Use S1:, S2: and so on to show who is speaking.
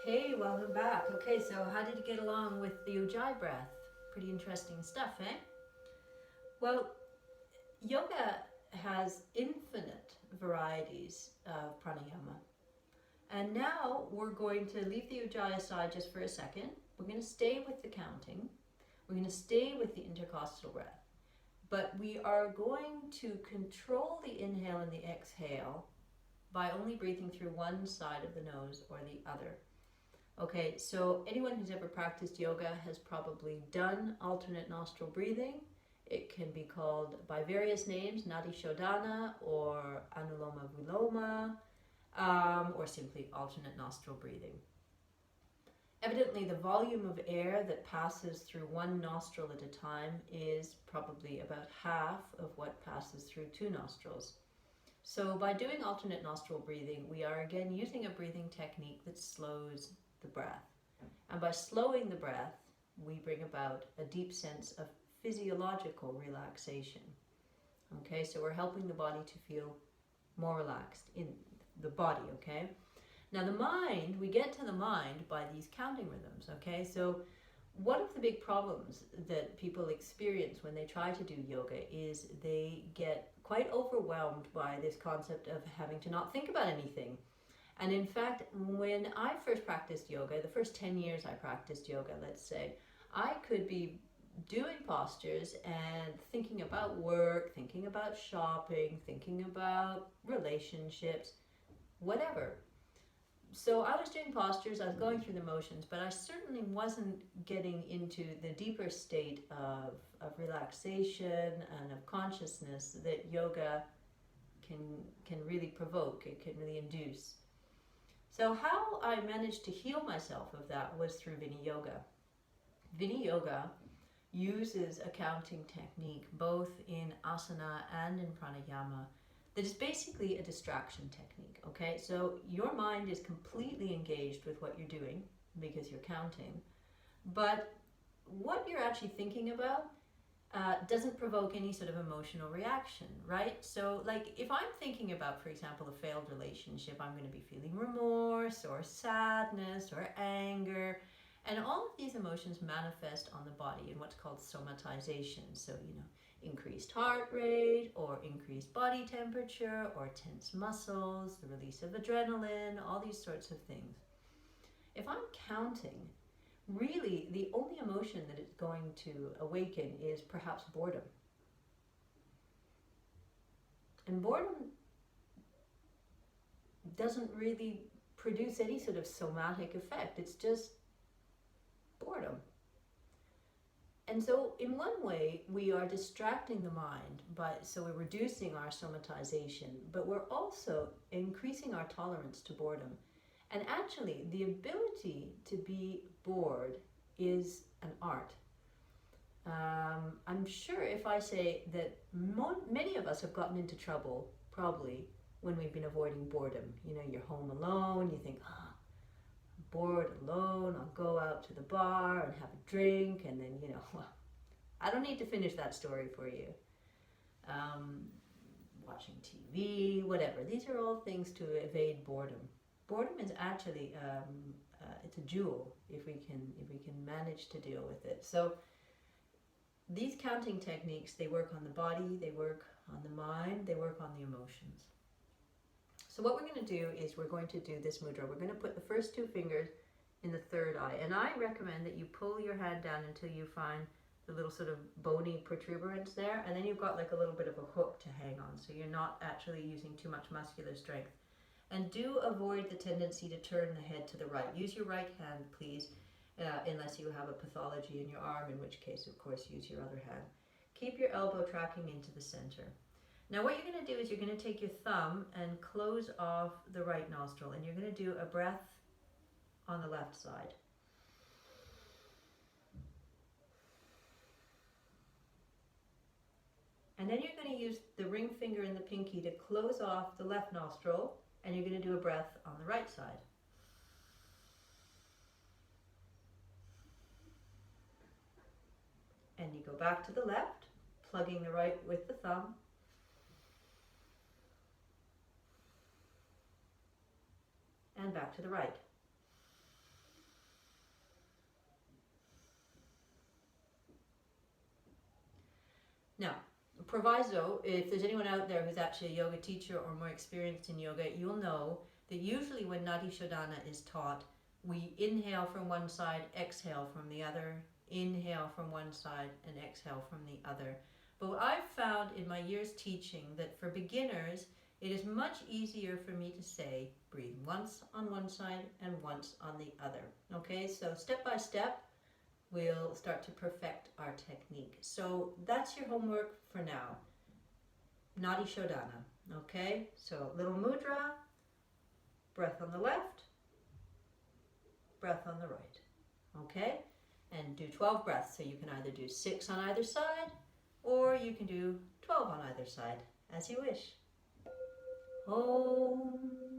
S1: Okay, welcome back. Okay, so how did you get along with the Ujjayi breath? Pretty interesting stuff, eh? Well, yoga has infinite varieties of pranayama. And now we're going to leave the Ujjayi aside just for a second. We're going to stay with the counting. We're going to stay with the intercostal breath. But we are going to control the inhale and the exhale by only breathing through one side of the nose or the other. Okay, so anyone who's ever practiced yoga has probably done alternate nostril breathing. It can be called by various names, Nadi Shodhana or Anuloma Viloma, or simply alternate nostril breathing. Evidently, the volume of air that passes through one nostril at a time is probably about half of what passes through two nostrils. So by doing alternate nostril breathing, we are again using a breathing technique that slows the breath. And by slowing the breath, we bring about a deep sense of physiological relaxation. Okay, so we're helping the body to feel more relaxed in the body, okay? Now the mind, we get to the mind by these counting rhythms, okay? So one of the big problems that people experience when they try to do yoga is they get quite overwhelmed by this concept of having to not think about anything. And in fact, when I first practiced yoga, the first 10 years I practiced yoga, let's say, I could be doing postures and thinking about work, thinking about shopping, thinking about relationships, whatever. So I was doing postures, I was going through the motions, but I certainly wasn't getting into the deeper state of relaxation and of consciousness that yoga can really provoke, it can really induce. So how I managed to heal myself of that was through Vini Yoga. Vini Yoga uses a counting technique both in asana and in pranayama that is basically a distraction technique, okay? So your mind is completely engaged with what you're doing because you're counting, but what you're actually thinking about doesn't provoke any sort of emotional reaction, right? So like if I'm thinking about, for example, a failed relationship, I'm going to be feeling remorse or sadness or anger, and all of these emotions manifest on the body in what's called somatization. So, increased heart rate or increased body temperature or tense muscles, the release of adrenaline, all these sorts of things. If I'm counting, really the only emotion that it's going to awaken is perhaps boredom. And boredom doesn't really produce any sort of somatic effect. It's just boredom. And so in one way, we are distracting the mind, so we're reducing our somatization, but we're also increasing our tolerance to boredom. And actually, the ability to be bored is an art. I'm sure if I say that many of us have gotten into trouble, probably, when we've been avoiding boredom. You're home alone, you think, I'm bored alone, I'll go out to the bar and have a drink, and then, I don't need to finish that story for you. Watching TV, whatever. These are all things to evade boredom. Boredom is actually it's a jewel if we can manage to deal with it. So these counting techniques, they work on the body, they work on the mind, they work on the emotions. So what we're going to do is we're going to do this mudra. We're going to put the first two fingers in the third eye, and I recommend that you pull your hand down until you find the little sort of bony protuberance there, and then you've got like a little bit of a hook to hang on, so you're not actually using too much muscular strength. And do avoid the tendency to turn the head to the right. Use your right hand, please, unless you have a pathology in your arm, in which case, of course, use your other hand. Keep your elbow tracking into the center. Now what you're going to do is you're going to take your thumb and close off the right nostril, and you're going to do a breath on the left side. And then you're going to use the ring finger and the pinky to close off the left nostril, and you're going to do a breath on the right side. And you go back to the left, plugging the right with the thumb. And back to the right. proviso, if there's anyone out there who's actually a yoga teacher or more experienced in yoga, you'll know that usually when Nadi Shodhana is taught, we inhale from one side, exhale from the other, inhale from one side and exhale from the other. But what I've found in my years teaching that for beginners, it is much easier for me to say, breathe once on one side and once on the other. Okay, so step by step, we'll start to perfect our technique. So that's your homework for now. Nadi Shodhana. Okay, so little mudra, breath on the left, breath on the right. Okay, and do 12 breaths. So you can either do 6 on either side, or you can do 12 on either side, as you wish. Om